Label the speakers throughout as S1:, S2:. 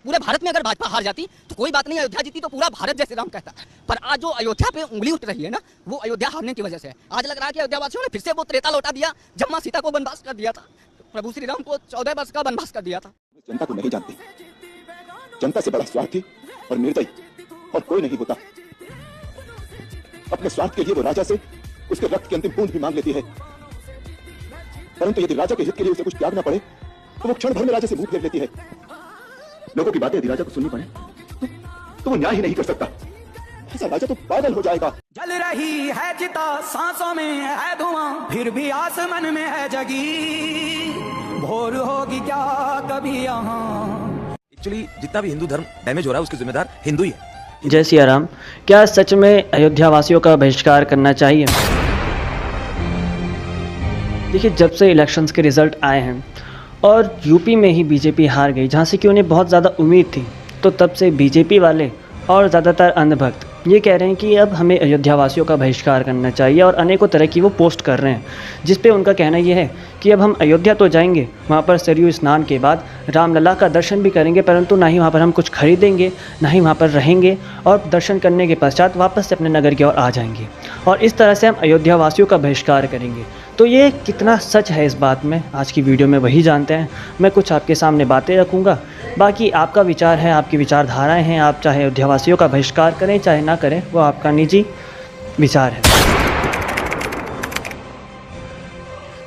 S1: पूरे भारत में अगर भाजपा हार जाती तो कोई बात नहीं, अयोध्या जीती तो पूरा भारत जय श्री राम कहता। पर आज जो अयोध्या पे उंगली उठ रही है ना, वो अयोध्या हारने की वजह से। आज लग रहा है कि अयोध्या वासियों ने फिर से वो त्रेता लौटा दिया जब मां सीता को वनवास कर दिया था, प्रभु श्री राम को 14 वर्ष का वनवास कर दिया था।
S2: जनता को नहीं जानती, जनता से बड़ा स्वार्थी और निर्दयी और कोई नहीं होता। अपने स्वार्थ के लिए वो राजा से उसके रक्त की अंतिम बूंद भी मांग लेती है, परंतु यदि राजा के हित के लिए उसे कुछ त्यागना पड़े तो वो क्षण भर में राजा से मुंह फेर लेती है। लोगों की बातें यदि राजा को सुननी पड़े तो वो न्याय ही नहीं कर सकता। ऐसा राजा तो पागल हो जाएगा।
S3: जल रही है चिता, सांसों में है धुआं, फिर भी आसमान में है जगी, भोर होगी क्या कभी यहाँ।
S4: एक्चुअली जितना भी हिंदू धर्म डैमेज हो रहा है उसके जिम्मेदार हिंदू ही है।
S5: जय सिया राम। क्या सच में अयोध्या वासियों का बहिष्कार करना चाहिए? देखिए, जब से इलेक्शंस के रिज़ल्ट आए हैं और यूपी में ही बीजेपी हार गई, जहाँ से कि उन्हें बहुत ज़्यादा उम्मीद थी, तो तब से बीजेपी वाले और ज़्यादातर अंधभक्त ये कह रहे हैं कि अब हमें अयोध्या वासियों का बहिष्कार करना चाहिए, और अनेकों तरह की वो पोस्ट कर रहे हैं, जिस पे उनका कहना ये है कि अब हम अयोध्या तो जाएंगे, वहाँ पर सरयू स्नान के बाद रामलला का दर्शन भी करेंगे, परंतु ना ही वहाँ पर हम कुछ खरीदेंगे, ना ही वहाँ पर रहेंगे, और दर्शन करने के पश्चात वापस से अपने नगर की ओर आ जाएंगे, और इस तरह से हम अयोध्या वासियों का बहिष्कार करेंगे। तो ये कितना सच है इस बात में, आज की वीडियो में वही जानते हैं। मैं कुछ आपके सामने बातें रखूँगा, बाकी आपका विचार है, आपकी विचारधाराएं हैं, आप चाहे अयोध्यावासियों का बहिष्कार करें चाहे ना करें, वो आपका निजी विचार है।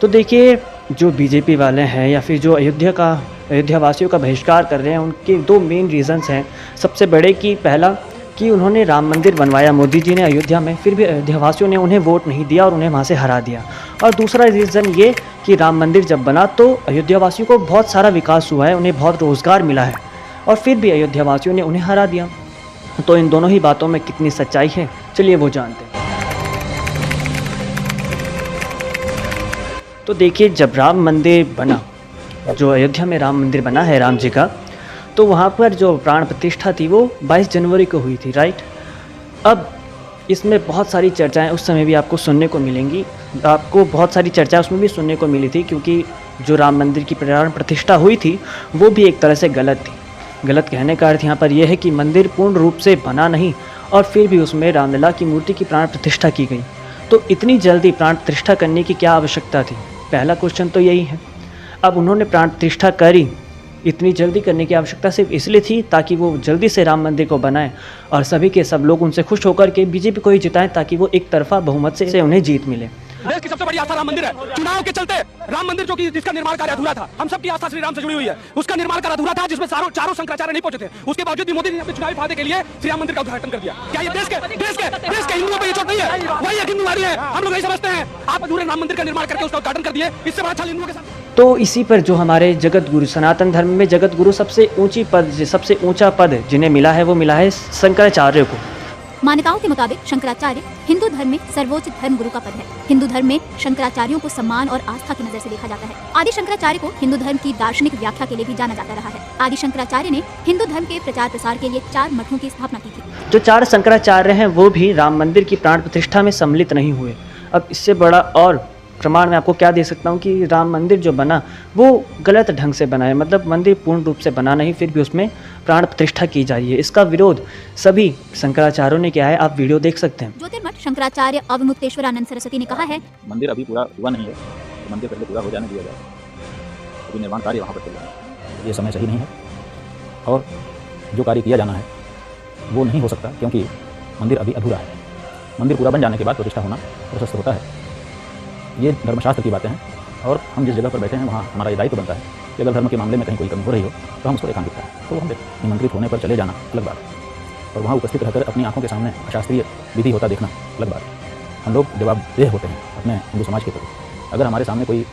S5: तो देखिए, जो बीजेपी वाले हैं या फिर जो अयोध्यावासियों का बहिष्कार कर रहे हैं, उनके दो मेन रीज़न्स हैं। सबसे बड़े कि पहला कि उन्होंने राम मंदिर बनवाया मोदी जी ने अयोध्या में, फिर भी अयोध्यावासियों ने उन्हें वोट नहीं दिया और उन्हें वहाँ से हरा दिया। और दूसरा रीज़न ये कि राम मंदिर जब बना तो अयोध्यावासियों को बहुत सारा विकास हुआ है, उन्हें बहुत रोज़गार मिला है, और फिर भी अयोध्यावासियों ने उन्हें हरा दिया। तो इन दोनों ही बातों में कितनी सच्चाई है, चलिए वो जानते हैं। तो देखिए, जब राम मंदिर बना, जो अयोध्या में राम मंदिर बना है राम जी का, तो वहाँ पर जो प्राण प्रतिष्ठा थी वो 22 जनवरी को हुई थी, राइट। अब इसमें बहुत सारी चर्चाएं उस समय भी आपको सुनने को मिलेंगी, आपको बहुत सारी चर्चाएं उसमें भी सुनने को मिली थी, क्योंकि जो राम मंदिर की प्राण प्रतिष्ठा हुई थी वो भी एक तरह से गलत थी। गलत कहने का अर्थ यहाँ पर यह है कि मंदिर पूर्ण रूप से बना नहीं और फिर भी उसमें रामलला की मूर्ति की प्राण प्रतिष्ठा की गई। तो इतनी जल्दी प्राण प्रतिष्ठा करने की क्या आवश्यकता थी? पहला क्वेश्चन तो यही है। अब उन्होंने प्राण प्रतिष्ठा करी, इतनी जल्दी करने की आवश्यकता सिर्फ इसलिए थी ताकि वो जल्दी से राम मंदिर को बनाएं और सभी के सब लोग उनसे खुश होकर के बीजेपी को ही जिताएं, ताकि वो एक तरफा बहुमत से उन्हें जीत मिले।
S6: देश की सबसे बड़ी आस्था राम मंदिर है। चुनाव के चलते राम मंदिर जो कि जिसका निर्माण कार्य अधूरा था, हम सबकी आस्था श्री राम से जुड़ी हुई है, उसका निर्माण कार्य अधूरा था, जिसमें चारों शंकराचार्य नहीं पहुंचे थे। उसके बावजूद भी मोदी ने अपने चुनावी फायदे के लिए श्री राम मंदिर का उद्घाटन कर दिया। क्या ये देश के हिंदुओं पर ये चोट नहीं है? वही एक हिंदू है, हम लोग यही समझते हैं। आप अधूरे राम मंदिर का निर्माण करके उसका उद्घाटन कर दिए, इससे बड़ा अच्छा हिंदुओं के साथ।
S5: तो इसी पर जो हमारे जगत गुरु, सनातन धर्म में जगत गुरु सबसे ऊंचा पद जिन्हें मिला है वो मिला है शंकराचार्य को।
S7: मान्यताओं के मुताबिक शंकराचार्य हिंदू धर्म में सर्वोच्च धर्म गुरु का पद है। हिंदू धर्म में शंकराचार्यों को सम्मान और आस्था की नजर से देखा जाता है। आदि शंकराचार्य को हिंदू धर्म की दार्शनिक व्याख्या के लिए भी जाना जाता रहा है। आदि शंकराचार्य ने हिंदू धर्म के प्रचार प्रसार के लिए 4 मठों की स्थापना की थी।
S5: जो 4 शंकराचार्य हैं वो भी राम मंदिर की प्राण प्रतिष्ठा में सम्मिलित नहीं हुए। अब इससे बड़ा और प्रमाण मैं आपको क्या दे सकता हूँ कि राम मंदिर जो बना वो गलत ढंग से बना है, मतलब मंदिर पूर्ण रूप से बना नहीं, फिर भी उसमें प्राण प्रतिष्ठा की जा रही है। इसका विरोध सभी शंकराचार्यों ने किया है, आप वीडियो देख सकते हैं।
S7: ज्योतिर्मठ शंकराचार्य अवमुक्तेश्वरानंद सरस्वती ने कहा है,
S2: मंदिर अभी पूरा हुआ नहीं है, तो मंदिर पहले पूरा हो जाने दिया जाए, अभी निर्माण कार्य वहाँ पर चल रहा है, ये समय सही नहीं है, और जो कार्य किया जाना है वो नहीं हो सकता, क्योंकि मंदिर अभी अधूरा है। मंदिर पूरा बन जाने के बाद प्रतिष्ठा होना प्रशस्त होता है। ये धर्मशास्त्र की बातें हैं, और हम जिस जगह पर बैठे हैं वहाँ हमारा ये दायित्व बनता है कि अगर धर्म के मामले में कहीं कोई कमी हो रही हो तो हम उसको रेखांकित करें। तो हम निमंत्रित होने पर चले जाना अलग बात है, और वहाँ उपस्थित रहकर अपनी आंखों के सामने अशास्त्रीय विधि होता देखना अलग बात है। हम लोग जवाबदेह होते हैं अपने हिंदू समाज के प्रति। अगर हमारे सामने कोई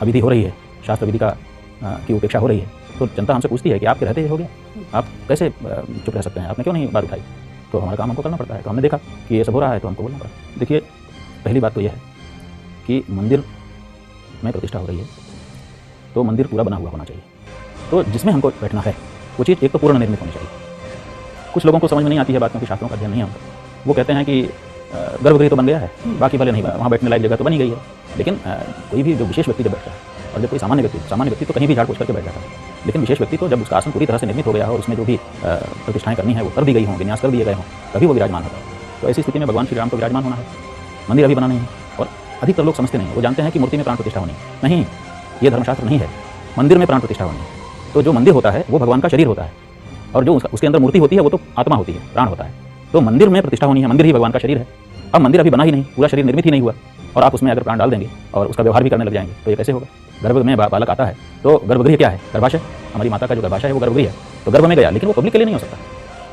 S2: अविधि हो रही है, शास्त्र विधि की उपेक्षा हो रही है, तो जनता हमसे पूछती है कि आपके रहते हो गया, आप कैसे चुप रह सकते हैं, आपने क्यों नहीं बात उठाई? तो हमारा काम हमको करना पड़ता है। तो हमने देखा कि ये सब हो रहा है तो हमको बोलना पड़ा। देखिए, पहली बात तो यह है कि मंदिर में प्रतिष्ठा हो रही है तो मंदिर पूरा बना हुआ होना चाहिए। तो जिसमें हमको बैठना है वो चीज़ एक तो पूर्ण निर्मित होनी चाहिए। कुछ लोगों को समझ में नहीं आती है बात, क्योंकि शास्त्रों का अध्ययन नहीं है उनका। वो कहते हैं कि गर्भगृह तो बन गया है, बाकी भले नहीं बना, वहाँ बैठने लायक जगह तो बनी गई है, लेकिन कोई भी जो विशेष व्यक्ति जब बैठता है और जब कोई सामान्य व्यक्ति तो कहीं भी झाड़ पोछ करके बैठ जाता है, लेकिन विशेष व्यक्ति तो जब उसका आसन पूरी तरह से निर्मित हो गया हो और उसमें जो भी प्रतिष्ठाएं करनी है वो कर दी गई हों, विन्यास कर दिए गए हों, तभी वो विराजमान होता है। तो ऐसी स्थिति में भगवान श्री राम को विराजमान होना है, मंदिर अभी बना नहीं है। और अधिकतर लोग समझते नहीं, वो जानते हैं कि मूर्ति में प्राण प्रतिष्ठा होनी है। नहीं, ये धर्मशास्त्र नहीं है, मंदिर में प्राण प्रतिष्ठा होनी है। तो जो मंदिर होता है वो भगवान का शरीर होता है, और जो उसके अंदर मूर्ति होती है वो तो आत्मा होती है, प्राण होता है। तो मंदिर में प्रतिष्ठा होनी है, मंदिर ही भगवान का शरीर है। अब मंदिर अभी बना ही नहीं, पूरा शरीर निर्मित ही नहीं हुआ, और आप उसमें अगर प्राण डाल देंगे और उसका व्यवहार भी करने लग जाएंगे तो ये कैसे होगा। गर्भ में बालक आता है तो गर्भगृह क्या है, गर्भाशय, हमारी माता का जो गर्भाशय है वो गर्भगृह है। तो गर्भ में गया, लेकिन वो पब्लिक के लिए नहीं हो सकता।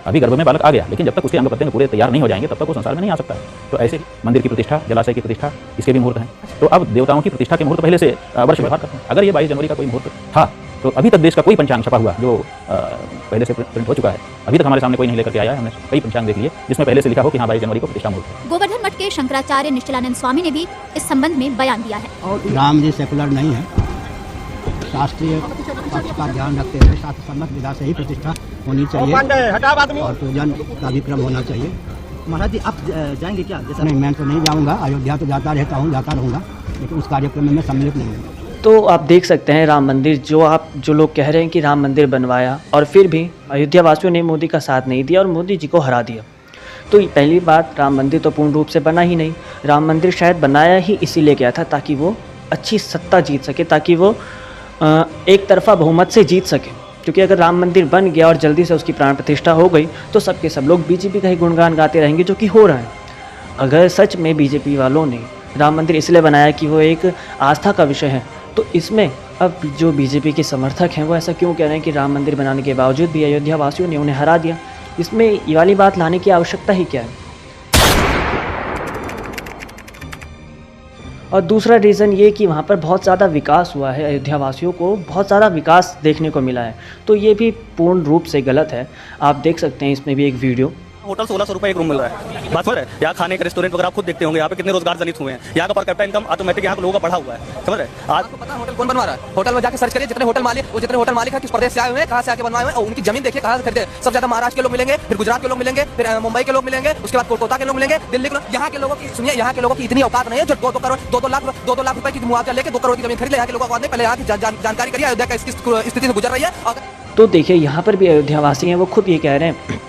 S2: अभी गर्भ में बालक आ गया, लेकिन जब तक उसके अंग प्रत्यंग पूरे तैयार नहीं हो जाएंगे तब तक वो संसार में नहीं आ सकता है। तो ऐसे ही मंदिर की प्रतिष्ठा, जलाशय की प्रतिष्ठा, इसके भी मुहूर्त हैं। तो अब देवताओं की प्रतिष्ठा के मुहूर्त पहले से वर्ष व्यवहार करते हैं। अगर ये 22 जनवरी का कोई मुहूर्त था तो अभी तक देश का कोई पंचांग छपा हुआ जो पहले से प्रिंट हो चुका है, अभी तक हमारे सामने कोई नहीं लेकर के आया है। हमने कई पंचांग देख लिए जिसमें पहले से लिखा हो कि हाँ 22 जनवरी को प्रतिष्ठा मुहूर्त है।
S7: गोवर्धन मठ के शंकराचार्य निश्चलानंद स्वामी ने भी इस संबंध में बयान दिया है।
S8: राम जी सेकुलर नहीं है, शास्त्रीय पक्ष का ध्यान रखते हुए शास्त्र सम्मत विधा से ही प्रतिष्ठा होनी चाहिए और पूजन का भी क्रम होना चाहिए।
S9: महाराज जी आप जाएंगे क्या? जैसा
S8: नहीं, मैं तो नहीं जाऊंगा, अयोध्या तो जाता रहता हूँ, जाता रहूँगा, लेकिन उस कार्यक्रम में मैं सम्मिलित नहीं हूँ।
S5: तो आप देख सकते हैं राम मंदिर जो लोग कह रहे हैं कि राम मंदिर बनवाया और फिर भी अयोध्या वासियों ने मोदी का साथ नहीं दिया और मोदी जी को हरा दिया। तो पहली बात, राम मंदिर तो पूर्ण रूप से बना ही नहीं। राम मंदिर शायद बनाया ही इसीलिए गया था ताकि वो अच्छी सत्ता जीत सके, ताकि वो एक तरफा बहुमत से जीत सके। क्योंकि अगर राम मंदिर बन गया और जल्दी से उसकी प्राण प्रतिष्ठा हो गई तो सबके सब लोग बीजेपी का ही गुणगान गाते रहेंगे, जो कि हो रहा है। अगर सच में बीजेपी वालों ने राम मंदिर इसलिए बनाया कि वो एक आस्था का विषय है, तो इसमें अब जो बीजेपी के समर्थक हैं वो ऐसा क्यों कह रहे हैं कि राम मंदिर बनाने के बावजूद भी अयोध्या वासियों ने उन्हें हरा दिया। इसमें ये वाली बात लाने की आवश्यकता ही क्या है। और दूसरा रीज़न ये कि वहाँ पर बहुत ज़्यादा विकास हुआ है, अयोध्या वासियों को बहुत सारा विकास देखने को मिला है, तो ये भी पूर्ण रूप से गलत है। आप देख सकते हैं इसमें भी एक वीडियो।
S6: होटल 1600 रुपए एक रूम मिल रहा है, बात समझ रहे हैं। यहाँ खाने के रेस्टोरेंट वगैरह आप खुद देखते होंगे, यहाँ पे कितने रोजगार जनित हुए हैं। यहाँ का पर कैपिटा इनकम ऑटोमेटिक यहाँ के लोगों का बढ़ा हुआ है, समझ रहे हैं। आज
S4: आपको पता है होटल कौन बनवा रहा है? होटल में जाकर सर्च करिए, जितने होटल मालिक है किस प्रदेश से आए हुए हैं, कहाँ से आके बनवाए हुए हैं, और उनकी जमीन देखिए कहाँ से खरीदे। सबसे ज्यादा महाराष्ट्र के लोग मिलेंगे, फिर गुजरात के लोग मिलेंगे, फिर मुंबई के लोग मिलेंगे, उसके बाद कोलकाता के लोग मिलेंगे, दिल्ली के लोग। यहाँ के लोगों की सुनिए, यहाँ के लोगों की इतनी औकात नहीं है जो 2 करोड़ 2 लाख रुपए की मुआवजा लेके 2 करोड़ की जमीन खरीद ले। यहाँ के लोगों को पहले यहाँ की जानकारी करिए अयोध्या का इस स्थिति से गुजर रही है।
S5: तो देखिए यहाँ पर भी अयोध्या वासी हैं, वो खुद ये कह रहे हैं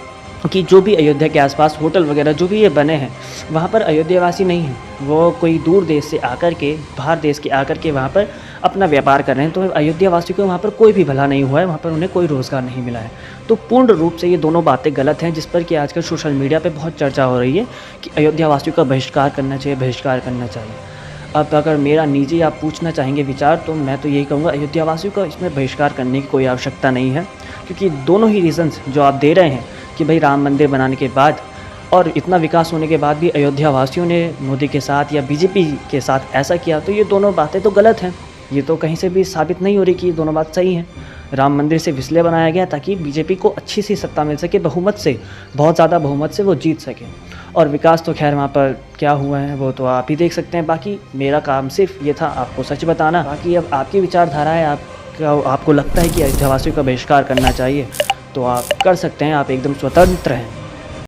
S5: कि जो भी अयोध्या के आसपास होटल वगैरह जो भी ये बने हैं वहाँ पर अयोध्यावासी नहीं हैं, वो कोई दूर देश से आकर के, बाहर देश के आकर के वहाँ पर अपना व्यापार कर रहे हैं। तो अयोध्यावासी को वहाँ पर कोई भी भला नहीं हुआ है, वहाँ पर उन्हें कोई रोज़गार नहीं मिला है। तो पूर्ण रूप से ये दोनों बातें गलत हैं, जिस पर कि आजकल सोशल मीडिया पर बहुत चर्चा हो रही है कि अयोध्यावासियों का बहिष्कार करना चाहिए, बहिष्कार करना चाहिए। अब अगर मेरा निजी आप पूछना चाहेंगे विचार, तो मैं तो यही कहूँगा अयोध्यावासियों का इसमें बहिष्कार करने की कोई आवश्यकता नहीं है, क्योंकि दोनों ही रीज़न्स जो आप दे रहे हैं कि भाई राम मंदिर बनाने के बाद और इतना विकास होने के बाद भी अयोध्या वासियों ने मोदी के साथ या बीजेपी के साथ ऐसा किया, तो ये दोनों बातें तो गलत हैं। ये तो कहीं से भी साबित नहीं हो रही कि ये दोनों बात सही हैं। राम मंदिर सिर्फ इसलिए बनाया गया ताकि बीजेपी को अच्छी सी सत्ता मिल सके, बहुमत से, बहुत ज़्यादा बहुमत से वो जीत सके। और विकास तो खैर वहाँ पर क्या हुआ है वो तो आप ही देख सकते हैं। बाकी मेरा काम सिर्फ ये था आपको सच बताना। बाकी अब आपकी विचारधारा है, आपको लगता है कि अयोध्यावासियों का बहिष्कार करना चाहिए तो आप कर सकते हैं, आप एकदम स्वतंत्र हैं।